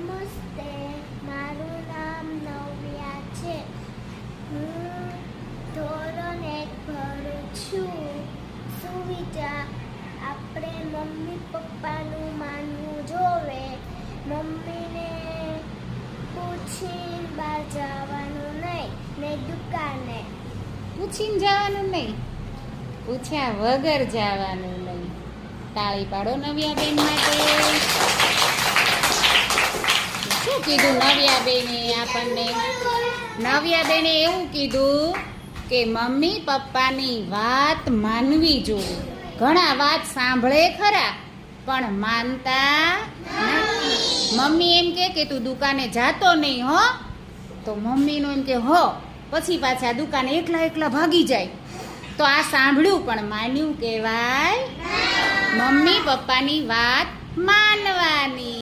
નમસ્તે, મારું નામ નવ્યા છે. હું ધોરણ 1 ભણું છું. સુવિચાર આપણે મમ્મી પપ્પાનું માનવું જોવે. મમ્મીને પૂછીને બહાર જવાનું નહીં ને દુકાને. પૂછીને જવાનું નહીં, પૂછ્યા વગર જવાનું નહીં. તાળી પાડો નવ્યાબેન માટે. શું કીધું નવ્યાબેને આપણને? નવ્યાબેને એવું કીધું કે મમ્મી પપ્પાની વાત માનવી જોઈએ. ઘણા વાત સાંભળે ખરા પણ માનતા નથી. મમ્મી એમ કે તું દુકાને જાતો નહીં હો, તો મમ્મીનું એમ કે હો, પછી પાછા દુકાને એકલા ભાગી જાય. તો આ સાંભળ્યું પણ માન્યું કહેવાય. મમ્મી પપ્પાની વાત માનવાની.